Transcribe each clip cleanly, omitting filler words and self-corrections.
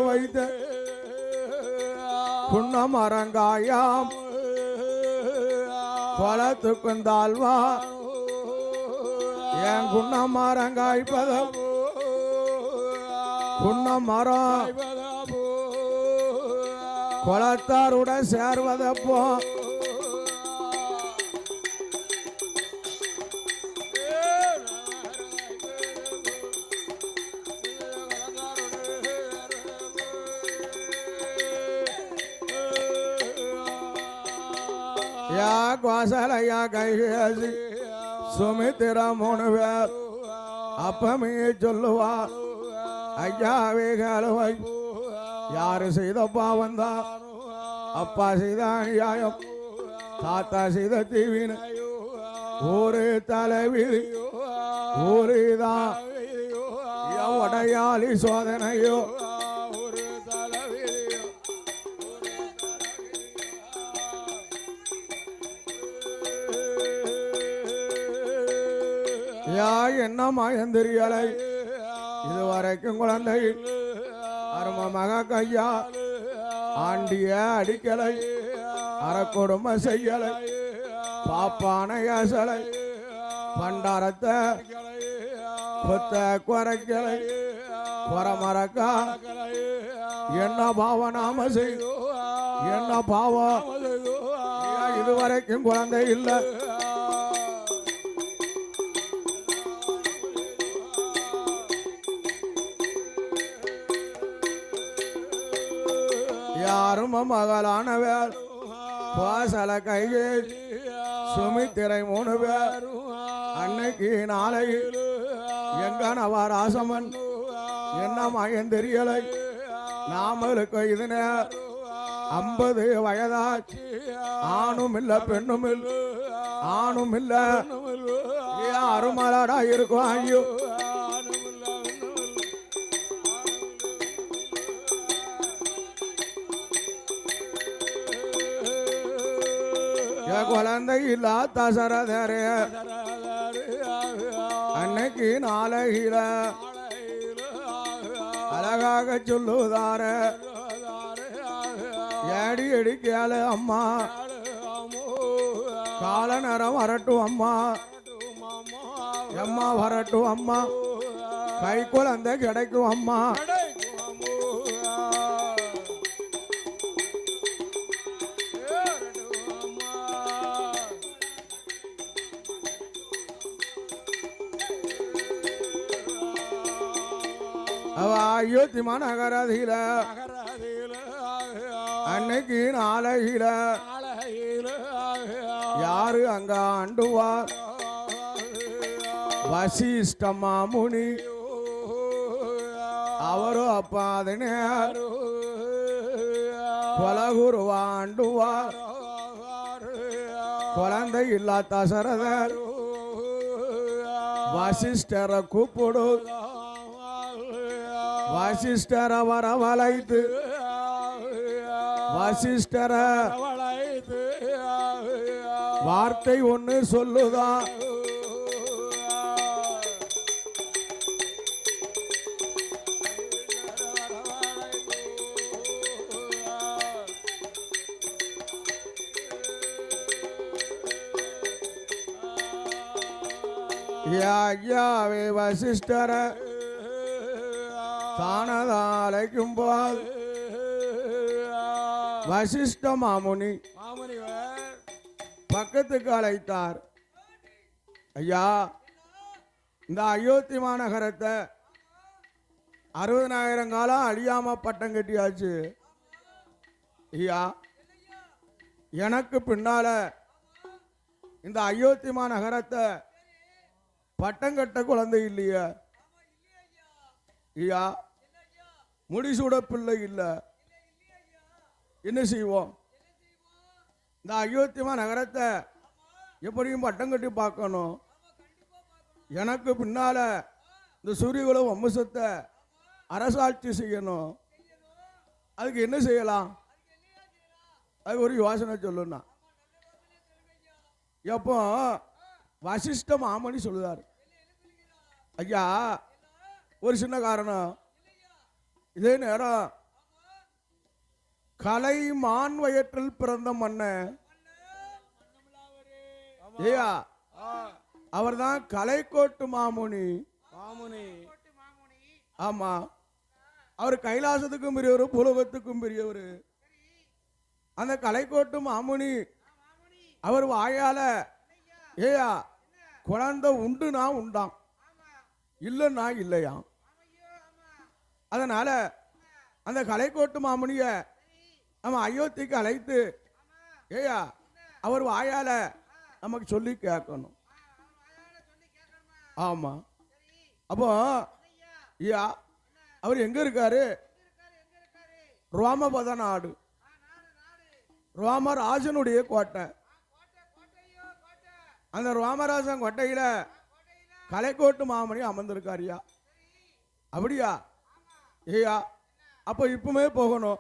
வைத்த குன்னமரங்காயாம் கொலத்துக்குந்தாழ்வா என் குன்னமரங்காய் பதம் குன்னமரம் கொலத்தாருடன் சேர்வதப்போ யா கோசலையா கைகேசி சுமித்திர 3 பேர் அப்பமே சொல்லுவா ஐயாவே கேளுவை யாரு செய்த பாவந்தா அப்பா செய்த அநியாயம் தாத்தா செய்த தீவின ஒரு தலைவிதி ஒருதான் உடையாளி சோதனையோ யா என்ன மாயந்திரியலை இதுவரைக்கும் குழந்தை அரும மக கையா ஆண்டிய அடிக்கலை அறக்கொடுமை செய்யலை பாப்பான ஏசலை பண்டாரத்தை கொத்த குறைக்கலை குறமறக்கா என்ன பாவ நாம செய்து என்ன பாவம் இதுவரைக்கும் குழந்தை இல்லை யாரும் மகளானவர் கோசல கைகே சுமித்திரை 3 பேர் அன்னைக்கு நாளையில் எங்கனவராசமன் என்ன மகன் தெரியலை நாமளுக்கு இது 50 வயதாச்சு ஆணும் இல்ல பெண்ணும் இல்ல ஆணும் இல்ல யாரும் மலடா இருக்கும் ஐயோ குழந்தை இல்லா தசரதரே அன்னைக்கு நாளையில அழகாக சொல்லுதார ஏடி எடி கேளு அம்மா கால நேரம் வரட்டும் அம்மா அம்மா வரட்டும் அம்மா கை குழந்தை கிடைக்கும் அம்மா அயோத்தி மாநகரதில அன்னைக்கு நாளையில யாரு அங்க ஆண்டுவார் வசிஷ்ட மாமுனி அவரு அப்பா அதனே கொலகுருவாண்டுவார் குழந்தை இல்லா தசரதர் வசிஷ்டரை கூப்பிடு வசிஷ்டர வரவழைத்து வசிஷ்டர வார்த்தை ஒன்று சொல்லுதா ஐயாவே வசிஷ்டர தானதாலைக்கும் போது வசிஷ்ட மாமுனி பக்கத்துக்கு அழைத்தார். ஐயா, இந்த அயோத்தி மாநகரத்தை 60,000 காலம் அழியாம பட்டம் கட்டியாச்சு. ஐயா, எனக்கு பின்னால இந்த அயோத்தி மாநகரத்தை பட்டம் கட்ட குழந்தை இல்லையா? ஐயா, முடிசூட பிள்ளை இல்லை. என்ன செய்வோம்? இந்த அயோத்தி மாநகரத்தை எப்படியும் பட்டம் கட்டி பார்க்கணும். எனக்கு பின்னால இந்த சூரியகுல வம்சத்தை அரசாட்சி செய்யணும். அதுக்கு என்ன செய்யலாம்? அது ஒரு யோசனை சொல்லுன்னா. எப்போ வசிஷ்ட மாமணி சொல்லுதார், ஐயா ஒரு சின்ன காரணம். இதே நேரம் கலை மான் வயிற்றில் பிறந்த மன்னன் ஏயா அவர்தான் கலைக்கோட்டு மாமுனி. ஆமா, அவர் கைலாசத்துக்கும் பெரியவர், புலகத்துக்கும் பெரியவர். அந்த கலைக்கோட்டு மாமுனி அவர் வாயால ஏயா குழந்தை உண்டுனா உண்டாம், இல்லைன்னா இல்லையா. அதனால அந்த கலைக்கோட்டு மாமுனிய நம்ம அயோத்திக்கு அழைத்து ஏயா அவர் வாயால நமக்கு சொல்லி கேட்கணும். ஆமா, அப்போ ஐயா அவர் எங்க இருக்காரு? ரோமபத நாடு, ரோமராஜனுடைய கோட்டை. அந்த ரோமராஜன் கோட்டையில கலைக்கோட்டு மாமணி அமர்ந்திருக்காரியா. அப்படியா? ஏயா அப்ப இப்பவுமே போகணும்.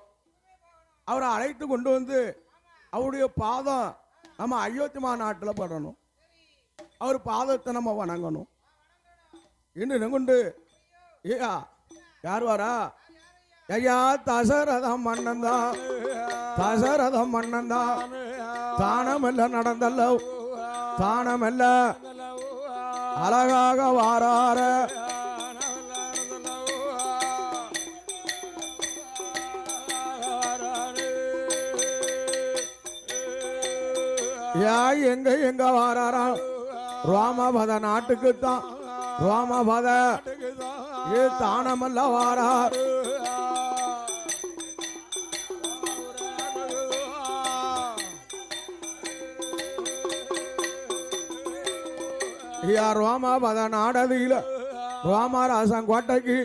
அவரை அழைத்து கொண்டு வந்து அவருடைய பாதம் நம்ம அயோத்தி மாநாட்டில் படணும். அவர் பாதத்தை நம்ம வணங்கணும் என்று கொண்டு ஏயா யார் வரா? ஐயா தசரதம் மன்னன்தான், தசரதம் மன்னன்தான். தானமெல்ல நடந்தல்ல, தானமெல்ல அழகாக வாரார. யா எங்க எங்க வாராரா? ரோமபத நாட்டுக்குத்தான், ரோமபத ஏ தானமல்ல வாரார். ரோமபத நாடதியில ரோமராசன் கோட்டைக்கு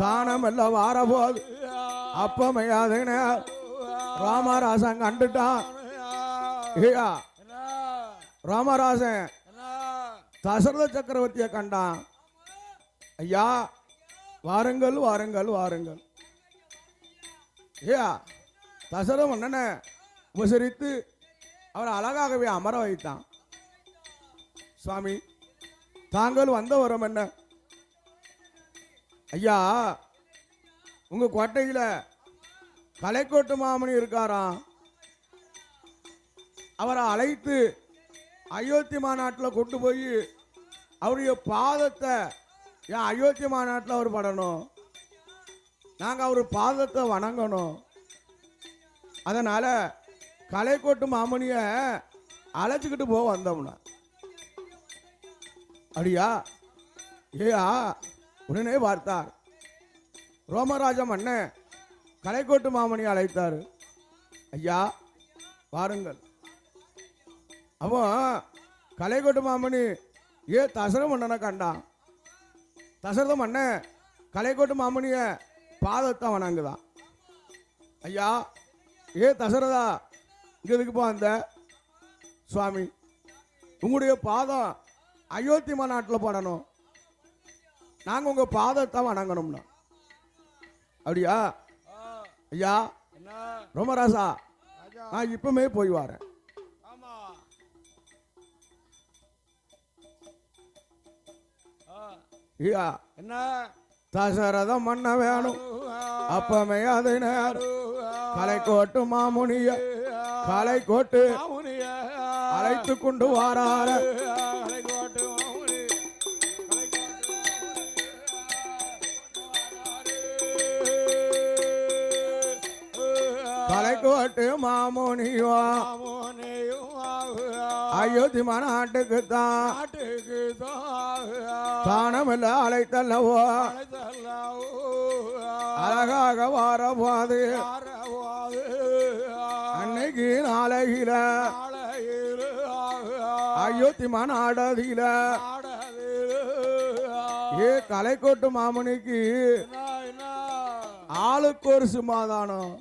தானமல்ல வார போது அப்பமையாதன ரோமராசன் கண்டுட்டான். ஐயா ராமராசன் தசரத சக்கரவர்த்தியை கண்டான். ஐயா வாருங்கள் வாருங்கள் வாருங்கள். ஐயா தசரத மன்னனை உபசரித்து அவரை அழகாகவே அமர வைத்தான். சுவாமி தாங்கள் வந்த வரம் என்ன? ஐயா உங்க கோட்டையில கலைக்கோட்டு மாமணி இருக்காராம். அவரை அழைத்து அயோத்தி மாநாட்டில் கொண்டு போய் அவருடைய பாதத்தை என் அயோத்தி மாநாட்டில் அவர் படணும். நாங்கள் அவர் பாதத்தை வணங்கணும். அதனால கலைக்கோட்டு மாமணியை அழைச்சிக்கிட்டு போக வந்தோம்னா. அப்படியா? ஏயா உடனே பார்த்தார் ரோமராஜ மன்னன் கலைக்கோட்டு மாமணியை அழைத்தார். ஐயா வாருங்கள். அப்போ கலைக்கோட்டு மாமணி தசரத மன்னனை கண்டான். தசரத மன்னன் கலைக்கோட்டு மாமணிய பாதத்தை வணங்குதான். ஐயா தசரதா இங்க எதுக்கு வந்த? சுவாமி உங்களுடைய பாதம் அயோத்தி மாநாட்டில் படணும், நாங்கள் உங்க பாதத்தை வணங்கணும்னா. அப்படியா? ஐயா ரோமராசா நான் இப்பவுமே போய் வரேன். என்ன தசரத மன்ன வேணும் அப்பமே அதை கலைக்கோட்டு மாமுனிய கலைக்கோட்டு அழைத்து கொண்டு வாரார. கலைக்கோட்டு மாமுனிவா அயோத்தி மாநாட்டுக்கு தான் தானமில்ல அழைத்தல்லவோ அழகாக வாரபோது அன்னைக்கு நாளையில அயோத்தி மாநாடதியில கலைக்கோட்டு மாமணிக்கு ஆளுக்கு ஒரு சிம்மாதானம்,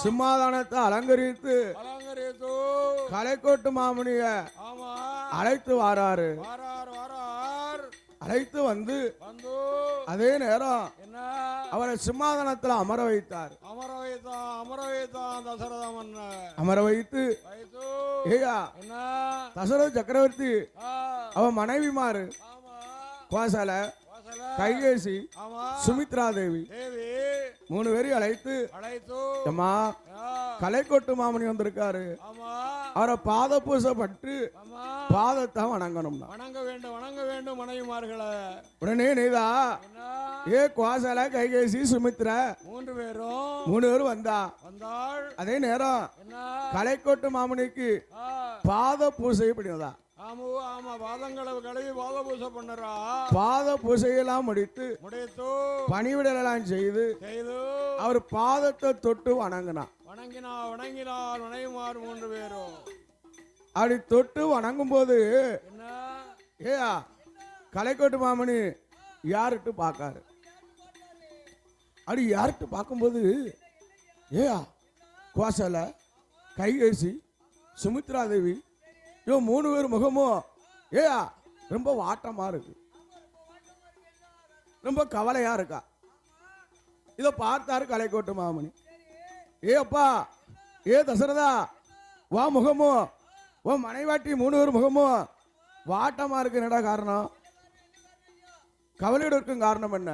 சிம்மாதானத்தை அலங்கரித்து கலைக்கோட்டு மாமணிய அழைத்து வாராரு. அழைத்து வந்து அதே நேரம் அவரை சிம்மாதனத்தில் அமர வைத்தார். அமர வைத்து ஏயா தசரத சக்கரவர்த்தி அவன் மனைவிமாரு கோசல, கைகேசி, சுமித்ரா தேவி 3 பேரையும் அழைத்து அம்மா கலைக்கோட்டு மாமணி வந்திருக்காரு, அவரை பாத பூசை பட்டு பாதத்தை வணங்கணும்னா வணங்க வேண்டும் மனைவிமார்களை. உடனே நீதா ஏ கோசல கைகேசி சுமித்ரா 3 பேரும் 3 பேரும் வந்தாள். அதே நேரம் கலைக்கோட்டு மாமணிக்கு பாத பூசை பண்ணியதா. ஆமா பாதங்களை கழுவி பாத பூசை பண்ணறா. பாத பூசையெல்லாம் முடித்து பணிவிடலாம் செய்து அவர் பாதத்தை தொட்டு வணங்கினார் மனைவிமார் 3 பேரும். அப்படி தொட்டு வணங்கும் போது ஏயா கலைக்கோட்டு மாமணி யாருட்டு பார்க்காரு. அப்படி யாருட்டு பார்க்கும்போது ஏயா கோசல கைகேசி சுமித்ரா தேவி இவன் 3 பேர் முகமும் ஏயா ரொம்ப வாட்டமா இருக்கு, ரொம்ப கவலையா இருக்கா. இதை பார்த்தாரு கலைக்கோட்டு மாமணி. ஏ அப்பா ஏ தசரதா வா முகமும் ஓ மனைவாட்டி 3 பேர் முகமும் வாட்டமா இருக்கு, என்னடா காரணம், கவலையோடு இருக்கும் காரணம் என்ன?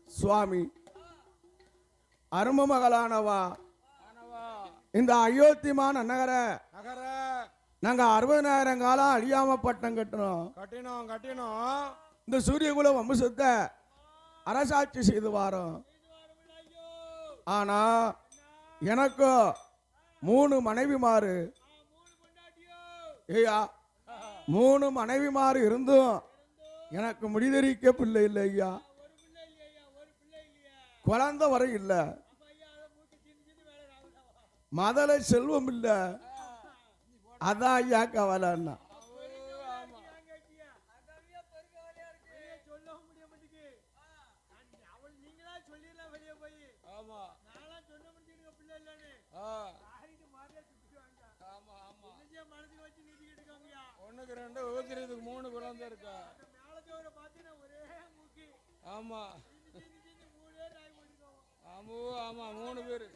சுவாமி அரும மகளானவா இந்த அயோத்திமா நகர நாங்க 60,000 காலம் அழியாம பட்டம் கட்டினோம். இந்த சூரியகுல வம்சத்தை அரசாட்சி செய்து வாரோம். ஆனா எனக்கு 3 மனைவிமாரு ஐயா, 3 மனைவிமாரு இருந்தும் எனக்கு முடிதறிக்க பிள்ளை இல்லை ஐயா, குழந்தை வரை இல்ல, மதல செல்வம் இல்ல, அதான் ஐயா கவலைன்னா. ஒண்ணுக்கு 2 ஊத்துறதுக்கு 3 குழந்தை இருக்கா. ஆமா 3 பேரு.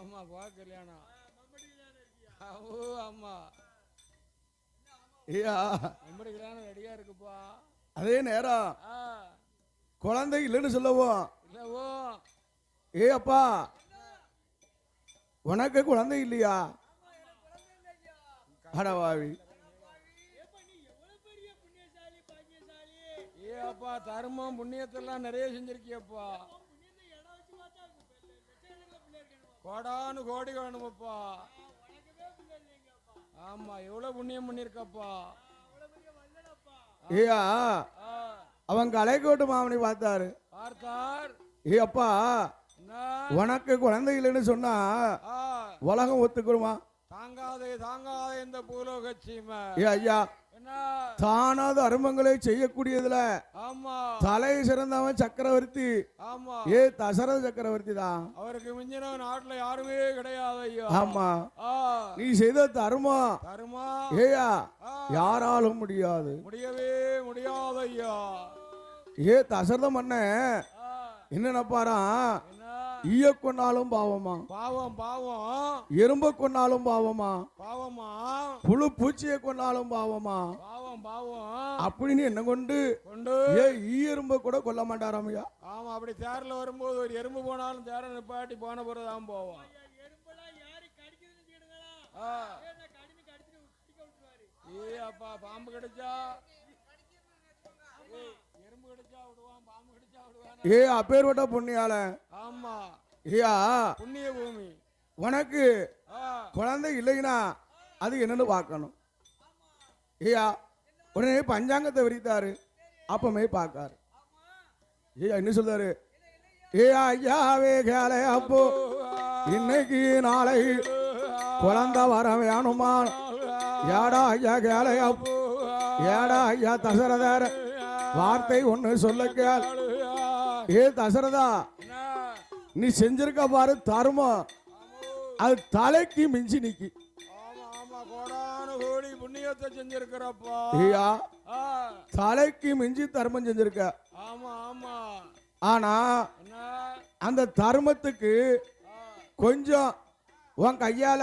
ஆமா பா கல்யாணம். ஆமா ஐயா நம்முடைய கல்யாணம் ரெடியா இருக்குப்பா. அதே நேரம் குழந்தை இல்லைன்னு சொல்லவும் ஏ அப்பா உனக்கு குழந்தை இல்லையா? அடவாவி ஏ அப்பா தர்மம் புண்ணியத்தெல்லாம் நிறைய செஞ்சிருக்கியப்பா, கோடானு கோடி வேணுமப்பா. ஆமா எவ்வளவு புண்ணியம் பண்ணிருக்கப்பா. ஐயா அவங்க கலைக்கோட்டு மாமணி பார்த்தார். ஏ அப்பா உனக்கு குழந்தை இல்லைன்னு சொன்னா உலகம் ஒத்துக்கணுமா? தாங்காதே இந்த பூலோக சீமை. ஏ ஐயா தானாத அருமங்களை செய்யக்கூடியதுல தலை சிறந்தவன் சக்கரவர்த்தி. ஏ தசரத சக்கரவர்த்தி தான், அவருக்கு மிஞ்சின நாட்டுல யாருமே கிடையாது ஐயா. ஆமா நீ செய்த தர்மம் ஏயா யாராலும் முடியாது, முடியவே முடியாது ஐயா. ஏ தசரத மன்ன என்ன நினைப்பாராம், ஈய கொண்டாலும் பாவமா, பாவம் எறும்ப கொண்டாலும் பாவமா, புழு பூச்சியை கொண்டாலும் பாவமா, அப்படின்னு என்ன கொண்டு ஏ ஈயெறும்ப கூட கொல்ல மாட்டாராமையா. ஆமா அப்படி தேர்ல வரும்போது ஒரு எறும்பு போனாலும் தேர நிப்பாட்டி போன பிறகுதான் போவோம். ஏ அப்பா பாம்பு கிடைச்சா எறும்பு கிடைச்சா விடுவான், பாம்பு கிடைச்சா விடுவான். ஏ அப்பேர்வட்ட புண்ணியால. ஆமா ஐயா புண்ணிய பூமி. உனக்கு குழந்தை இல்லைன்னா அது என்னன்னு பார்க்கணும். ஐயா உடனே பஞ்சாங்கத்தை விரித்தாரு. அப்பமே பார்க்காரு. ஐயா என்ன சொல்றாரு, ஏ ஐயாவே கேள அப்போ இன்னைக்கு நாளை குழந்தை வர வேணுமா? ஏடா ஐயா கேள அப்போ, ஏடா ஐயா தசரதர் வார்த்தை ஒண்ணு சொல்ல கேள். ஏ தசரதா நீ செஞ்சிருக்க பாரு தர்மம், அது தலைக்கு மிஞ்சி நிக்கி. புண்ணியத்தை செஞ்சிருக்கிறப்பா. தலைக்கு மிஞ்சி தர்மம் செஞ்சிருக்க. ஆமா ஆனா அந்த தர்மத்துக்கு கொஞ்சம் உன் கையால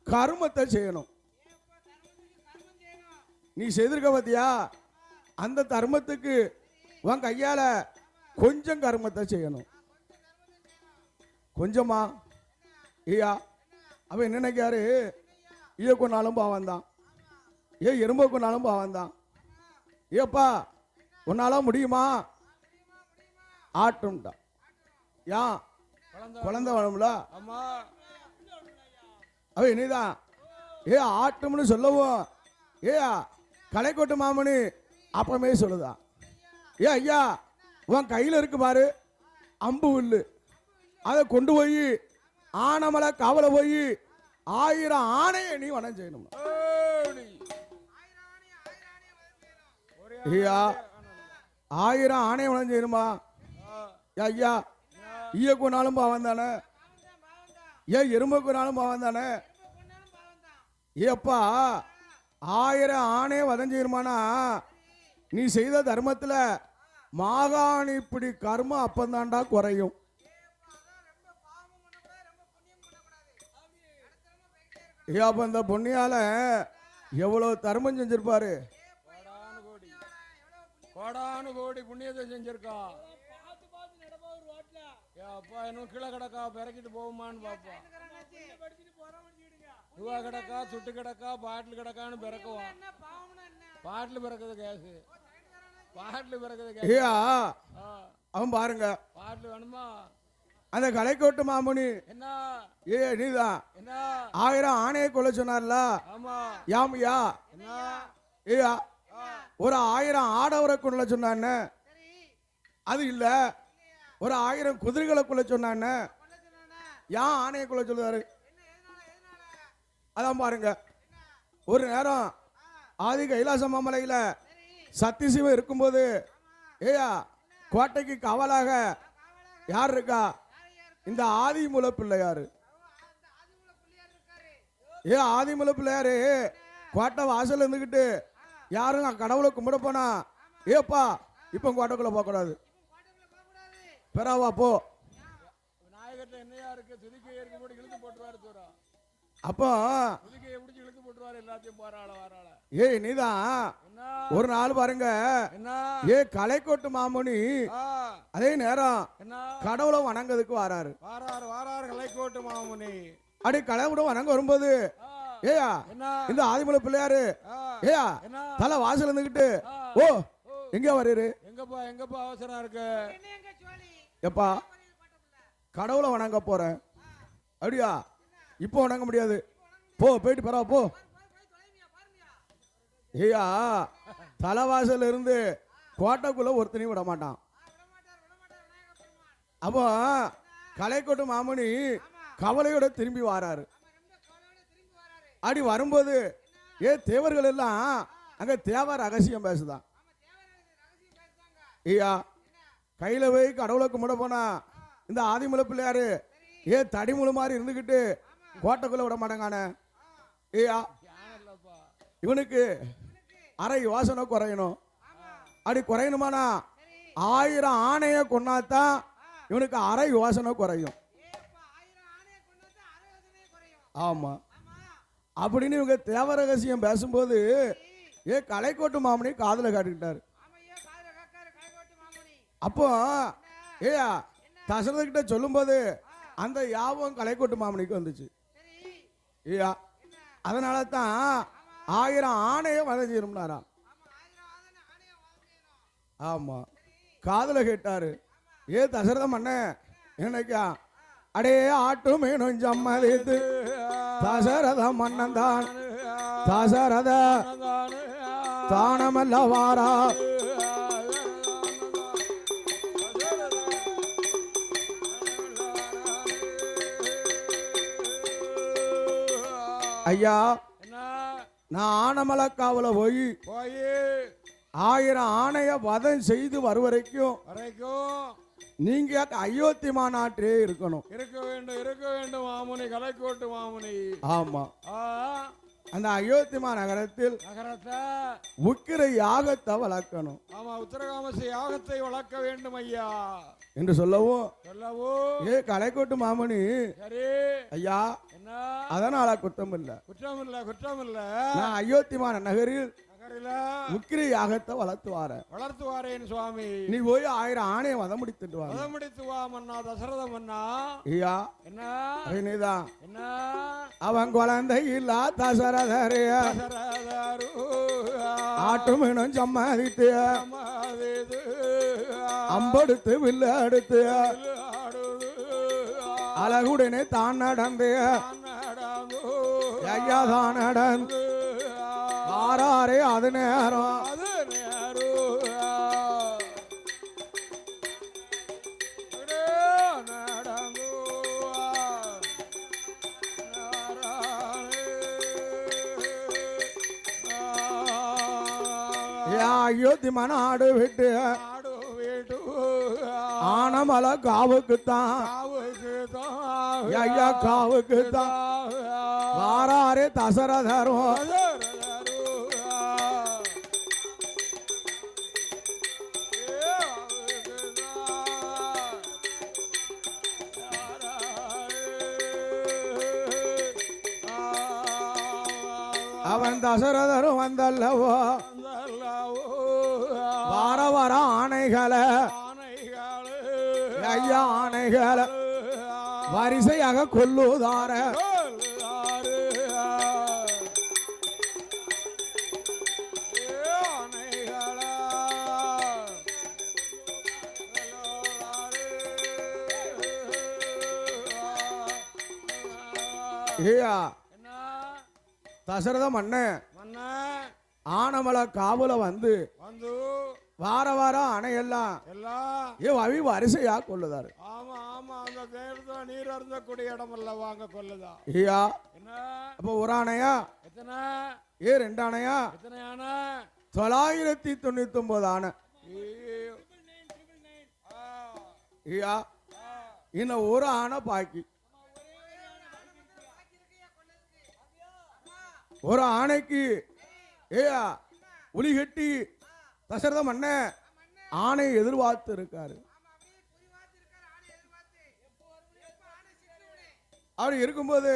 கருமத்தை செய்யணும். நீ செய்திருக்க பாத்தியா, அந்த தர்மத்துக்கு உன் கையால கொஞ்சம் கருமத்தை செய்யணும். கொஞ்சமா ஐயா அவன் என்ன நினைக்காரு, ஈய கொண்டாலும் பாவம் தான், எறும்ப கொண்டாலும் பாவம் தான். ஏப்பா உன்னால முடியுமா? ஆட்டும்டா. ஏன் குழந்தை வேணும்ல? ஆமா அவ இனிதான் ஆட்டும்னு சொல்லவும் கலைக்கோட்டு மாமனி அப்பமே சொல்லுதா, ஐயா உன் கையில் இருக்கு பாரு அம்பு வில்லு, அதை கொண்டு போய் ஆனமலை காவல போய் 1000 ஆணையை நீ வனம் செய்யணும். ஐயா 1000 ஆணையை வனம் செய்யணுமா? ஐயா ஈய கொண்டாலும் பாவம் தானே, எறும்பு கொண்டாலும் பாவம் தானே. ஏப்பா 1000 ஆணையை வதம் செய்யணுமானா நீ செய்த தர்மத்தில் மாகாணி இப்படி கர்மம் அப்பந்தாண்டா குறையும். அப்ப இந்த பொண்ணியால எவ்வளவு தர்மம் செஞ்சிருப்பாரு, கோடானு கோடி புண்ணியத்தை செஞ்சிருக்கா. அப்பா இன்னும் கீழே கிடக்கா, பிறக்கிட்டு போகுமான்னு பாப்பா. ரூபா கிடக்கா, சுட்டு கிடக்கா, பாட்டில் கிடக்கான்னு பிறக்குவான். பாட்டில் பிறக்குது கேசு, பாட்டில் பிறக்குது கேசு. அவன் பாருங்க, பாட்டில் வேணுமா? அந்த கலைக்கோட்டு மாமுனி என்ன நீதான் என்ன 1000 ஆணையை கொள்ள சொன்னார்ல. ஆமா யாமையா என்ன ஒரு 1000 ஆடவரை கொள்ள சொன்னான்னு, அது இல்ல ஒரு 1000 குதிரைகளை கொள்ள சொன்னான்னு ஏன் ஆணையை கொள்ள சொல்லுவாரு? அதான் பாருங்க, ஒரு நேரம் ஆதி கைலாச மாமலையில சத்தியசிவம் இருக்கும்போது கோட்டைக்கு காவலாக யார் இருக்கா? இந்த ஆதிமூல பிள்ளையாரு. ஆதிமூல பிள்ளையாரு கோட்டை வாசல் இருந்துகிட்டு யாரும் கடவுளை கும்பிட போனா, ஏப்பா இப்ப கோட்டைக்குள்ள போக கூடாது, பெறாவா போ. விநாயகர்ட்ட என்னையா இருக்கு, துதிக்கை ஏற்க போட்டு இழுத்து போட்டுவாரு தூரம். அப்போ துதிக்கையை பிடிச்சி இழுத்து போட்டுவாரு, எல்லாத்தையும் போறாள வராள. நீதான் ஒரு நாள் பாருங்க, கலைக்கோட்டு மாமுனி அதே நேரம் கடவுளை வணங்குறதுக்கு வராரு. வாராரு கலைக்கோட்டு மாமுனி. அப்படி கடவுளை வணங்க வரும்போது இந்த ஆதிமலை பிள்ளையாரு தலை வாசல் இருந்துகிட்டு, ஓ எங்க வர்றாரு? எங்கப்பா அவசரம் இருக்கு? எப்பா கடவுளை வணங்க போறேன். அப்படியா? இப்போ வணங்க முடியாது, போ போயிட்டு பரவா போ. தலைவாசல் இருந்து கோட்டைக்குள்ள ஒருத்தனையும் விட மாட்டான். அப்போ கலைக்கோட்டு மாமுனி கவலையோட திரும்பி வாராரு. அப்படி வரும்போது தேவர்கள் எல்லாம் அங்க தேவ ரகசியம் பேசுதான். கையில போய் கடவுளை கும்பிட போனா இந்த ஆதிமலை பிள்ளையாரு தடிமுழு மாதிரி இருந்துகிட்டு கோட்டைக்குள்ள விட மாட்டாங்கானே. இவனுக்கு அரை யோசனை குறையணும். அப்படி குறையணுமானா 1000 ஆணையை கொண்டாதான் இவனுக்கு அரை யோசனை குறையும். ஆமா, அப்படின்னு இவங்க தேவ ரகசியம் பேசும்போது கலைக்கோட்டு மாமனி காதுல காட்டிக்கிட்டாரு. அப்போ தசரதகிட்ட சொல்லும் போது அந்த யாபம் கலைக்கோட்டு மாமனிக்கு வந்துச்சு. அதனால தான் 1000 ஆணையை வதம் செய்யணும்னாராம். ஆமா, காதுல கேட்டாரு. தசரத மன்ன என்னைக்கா அடே ஆட்டும் மேனும் ஜம்மதித்து தசரத மன்னன் தான் தசரத தானமல்ல வாரா. ஐயா நான் ஆனமலக்காவல போய் 1000 ஆணைய வதம் செய்து வரைக்கும் நீங்க அயோத்தி மாநாட்டிலே இருக்கணும். இருக்க வேண்டும் மாமுனி, கலைக்கோட்டு மாமுனி. ஆமா, அந்த அயோத்திமா நகரத்தில் நகரத்தை உக்கிர யாகத்தை வளர்க்கணும். ஆமா, உத்தரகாமச யாகத்தை வளர்க்க வேண்டும் ஐயா என்று சொல்லவும் சொல்லவோ. கலைக்கோட்டு மாமணி சரி ஐயா என்ன அதனால குத்தம் இல்ல, குற்றம் இல்ல, குற்றம் இல்ல. நான் அயோத்திமான நகரில் நகரில உக்கிர யாகத்தை வளர்த்து வளர்த்து வாரேன் சுவாமி. நீ போய் 1000 ஆணையை வதம் முடித்துட்டு வா. வதம் முடித்து வா மன்னா, தசரத மன்னா. ஐயா என்ன நீதான் என்ன அவன் குழந்தை இல்லா தசரதரைய தசரதரு ஆட்டுமினும் சம்மாதித்து சமாதிது அம்படுத்து வில்லு அடுத்து ஆடுது அழகுடனே தான் நடந்து நடந்து ஐயா தான் நடந்து ஆறாரே அது நேரம் அது நேரு நடந்து அயோத்தி மனாடு விட்டு ஆடு வீட்டு ஆனமலை காவுக்குத்தான் ஐயா காவுக்குத்தான் வாராரே தசரதரும் அவன் தசரதரும் வந்தல்லவோ வார வர ஆணைகளை ஐயா ஆணைகளை வரிசையாக கொல்லுதார ஐயா தசரத மன்னன் ஆனமலை காவல வந்து வார வாரம் அணையெல்லாம் அவி வரிசையா கொள்ளுதாரு. ஆமா ஆமா, அந்த நேரத்துல நீர் அருந்தக்கூடிய இடம் அல்ல வாங்க கொள்ளுதா. ஐயா என்ன அப்ப ஒரு ஆணையா எத்தனை? 2 ஆணையா எத்தனை ஆனை? 999 ஆணை. ஐயா இன்னும் ஒரு ஆணை பாக்கி. ஒரு ஆணைக்கு ஏயா உளி கட்டி தசரத மன்னன் ஆணை எதிர்பார்த்து இருக்காரு. அப்படி இருக்கும்போது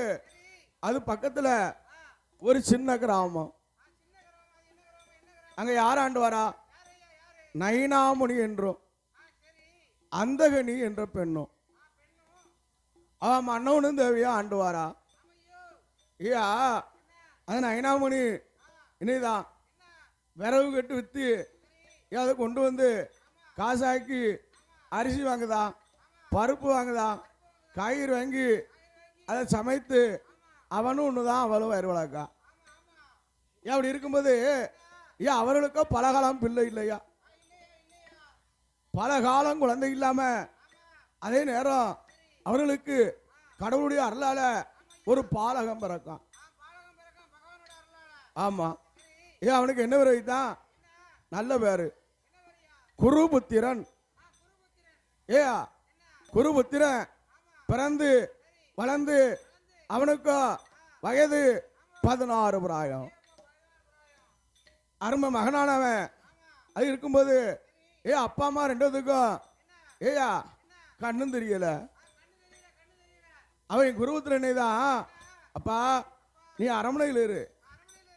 அது பக்கத்துல ஒரு சின்ன கிராமம். அங்க யார் ஆண்டு வரா? நைனாமுனி என்றும் அந்தகனி என்ற பெண்ணும் அவன் மன்னவனும் தேவியா ஆண்டு வாரா. ஐயா அது நைனாமுனி இனிதான் விறகு கட்டு விற்று அதை கொண்டு வந்து காசாக்கி அரிசி வாங்குதா, பருப்பு வாங்குதா, காய்கறி வாங்கி அதை சமைத்து அவனும் ஒன்று தான் அவளும் வயிறு வளர்க்கா. ஏன் அப்படி இருக்கும்போது ஏன் அவர்களுக்கோ பலகாலம் பிள்ளை இல்லையா? பல காலம் குழந்தை இல்லாம அதே நேரம் அவர்களுக்கு கடவுளுடைய அருளால ஒரு பாலகம் பிறக்கான். ஆமா, ஏன் அவனுக்கு என்ன பேர் வைத்தான்? நல்ல பேரு குருபுத்திரன். ஏயா குருபுத்திரன் பிறந்து வளர்ந்து அவனுக்கு வயது 16 பிராயம். அருமை மகனானவன். அது இருக்கும்போது அப்பா அம்மா 2 ஏயா கண்ணும் தெரியல. அவன் குருபுத்திரனே தான், அப்பா நீ அரண்மனையில் இரு,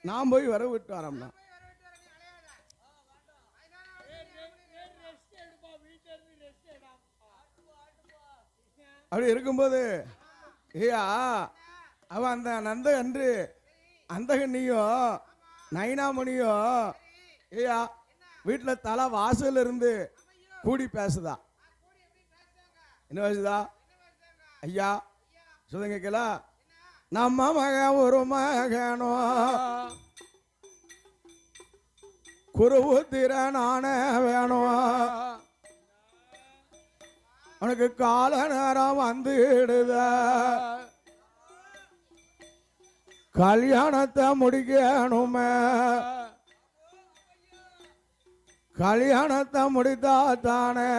நான் போய் வர விட்டு வரம்னா. அப்படி இருக்கும்போது ஐயா அவன் அந்த நந்த அன்று அந்தகண்ணியோ நைனாமணியோ ஐயா வீட்டில் தலை வாசல் இருந்து கூடி பேசுதா. என்ன பேசுதா? ஐயா சொல்லுங்க கேளா, நம்ம மகன் ஒரு மகனோ குருபுத்திரனான வேணும், அவனுக்கு கால நேரம் வந்துடுத, கல்யாணத்தை முடிக்கணுமே, கல்யாணத்தை முடித்தா தானே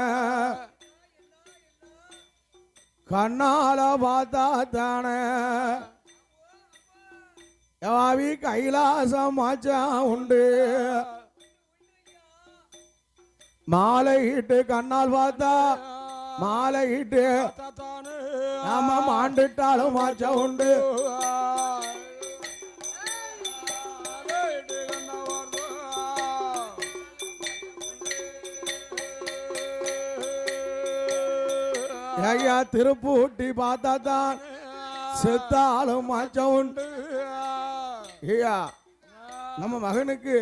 கண்ணால பார்த்தா தானே எவாவி கைலாசம் மாச்சா உண்டு மாலையிட்டு கண்ணால் பார்த்தா மாலையிட்டு நாம மாண்டுட்டாலும் மாச்சா உண்டு ஐயா திருப்பூட்டி பார்த்தா தான் செத்தாலும் மாச்சம் உண்டு ஐயா நம்ம மகனுக்கு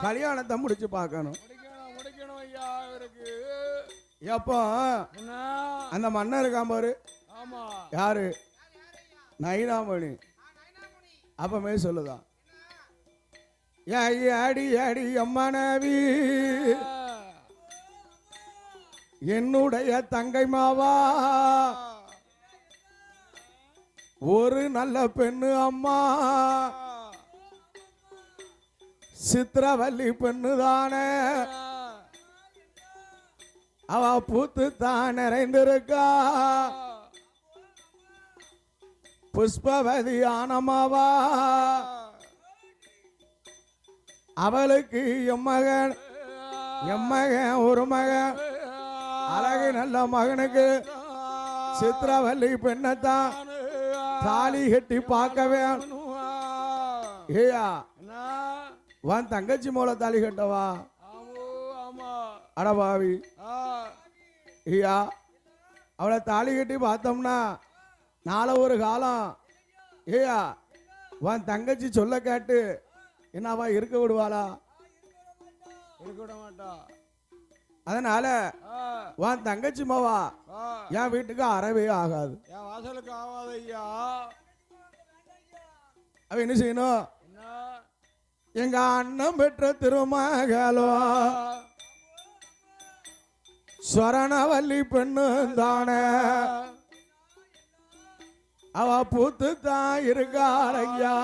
கல்யாணத்தை முடிச்சு பார்க்கணும் எப்போ அந்த மன்னர் இருக்கான் பாரு யாரு நைனாமணி அப்பமே சொல்லுதான் அடி அடி அம்மனவி என்னுடைய தங்கை மாவா ஒரு நல்ல பெண்ணு அம்மா சித்திரவல்லி பெண்ணு தானே அவ பூத்து தான் நிறைந்திருக்கா புஷ்பவதி ஆனமாவா அவளுக்கு எம்மகன் ஒரு மகன் அழகு நல்ல மகனுக்கு சித்திரவல்லி பெண்ணத்தான் தாலி கட்டி பார்க்கவே ஏயா உன் தங்கச்சி மூல தாலி கட்டவா அடபாவி ஐயா அவளை தாலி கட்டி பார்த்தோம்னா நாளை ஒரு காலம் ஏயா உன் தங்கச்சி சொல்ல கேட்டு என்னவா இருக்க விடுவாளா இருக்க விட மாட்டா அதனால உன் தங்கச்சி மாவா என் வீட்டுக்கு அறவே ஆகாது என் வாசலுக்கு ஆகாது ஐயா அவ என்ன செய்யணும் எங்க அண்ணன் பெற்ற திருமகளோ ஸ்வரணவல்லி பெண்ணு தானே அவ பூத்து தான் இருக்காள் ஐயா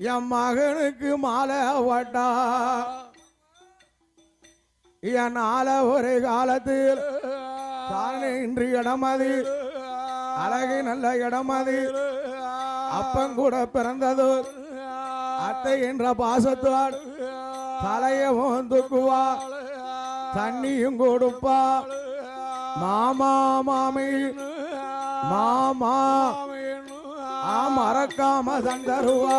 என் மகனுக்கு மாலை வாட்டா என்னால ஒரு காலத்தில் தானே இன்று இடமதி அழகு நல்ல இடமதி அப்பங்கூட பிறந்தது அத்தை என்ற பாசத்தால் தலையவும் தூக்குவா தண்ணியும் கொடுப்பா மாமா மாமி மாமா மறக்காம தந்தருவா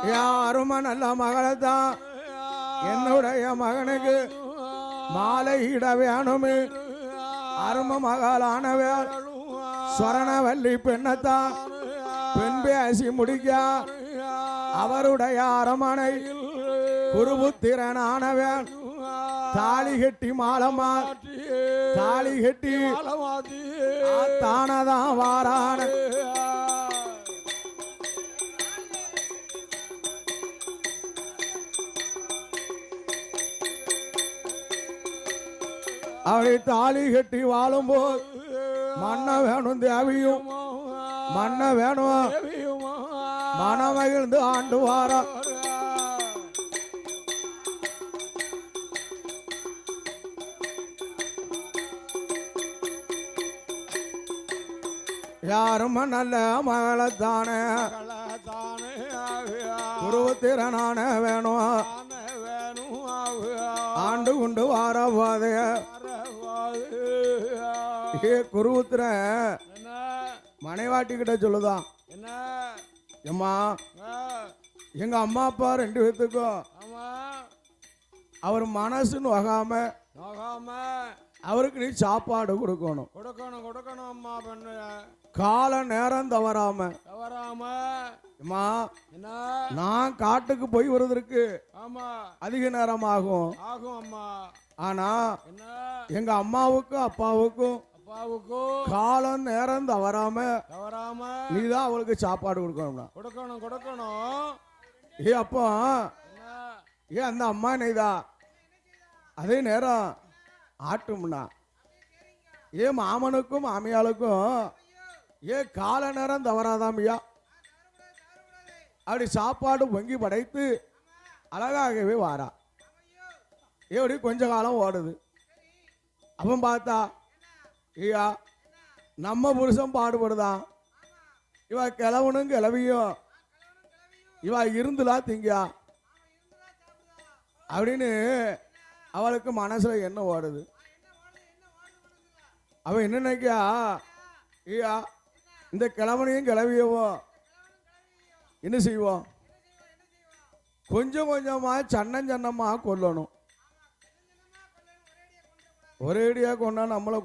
யாரும் நல்ல மகளத்தான் என்னுடைய மகனுக்கு மாலையிட வேணுமே அரும மகளானவே ஸ்வரணவல்லி பெண்ணத்தான் பெண் பேசி முடிக்க அவருடைய அரமனை குருபுத்திரனானவன் தாலி கட்டி மாலமா தாலி கட்டி தானதான் வாரான அவளை தாலி கட்டி வாழும் போது மண்ண வேணும் தேவியும் மண்ண வேணும் மனமகிழ்ந்து ஆண்டு வாரா யாரும் நல்ல மகளத்தானே குருவத்திரனான வேணும் ஆண்டு கொண்டு வார போதைய குருவுத்திர மனைவாட்டி கிட்ட சொல்லுதான் எம்மா எங்க அம்மா அப்பா ரெண்டு பேத்துக்கும் அவர் மனசுன்னு வகாம அவருக்கு நீ சாப்பாடு கொடுக்கணும் கொடுக்கணும் அம்மா பண்ண கால நேரம் தவறாம அம்மா என்ன நான் காட்டுக்கு போய் வருவதற்கு ஆமா அதிக நேரம் ஆகும் அம்மா ஆனா என்ன எங்க அம்மாவுக்கும் அப்பாவுக்கும் காலம் நேரம் தவறாம நீதான் அவளுக்கு சாப்பாடு கொடுக்கணும் ஏ அப்பா ஏ அந்த அம்மா நெய்தா அதே நேரம் ஆட்டும்னா ஏ மாமனுக்கும் மாமியாளுக்கும் ஏ கால நேரம் தவறாதாமையா அப்படி சாப்பாடு பொங்கி படைத்து அழகாகவே வாரா. எப்படி கொஞ்ச காலம் ஓடுது. அவன் பார்த்தா ஐயா நம்ம புருஷன் பாடுபடுதான், இவ கிழவனும் கிளவியும் இவ இருந்துலா திங்கா அப்படின்னு அவளுக்கு மனசுல என்ன ஓடுது. அவன் என்ன நினைக்கா, ஐயா இந்த கிழவனையும் கிளவியவும் என்ன செய்வோம், கொஞ்சம் கொஞ்சமா சன்னமா கொல்லணும். ஒரேடியா கொண்டா நம்மளை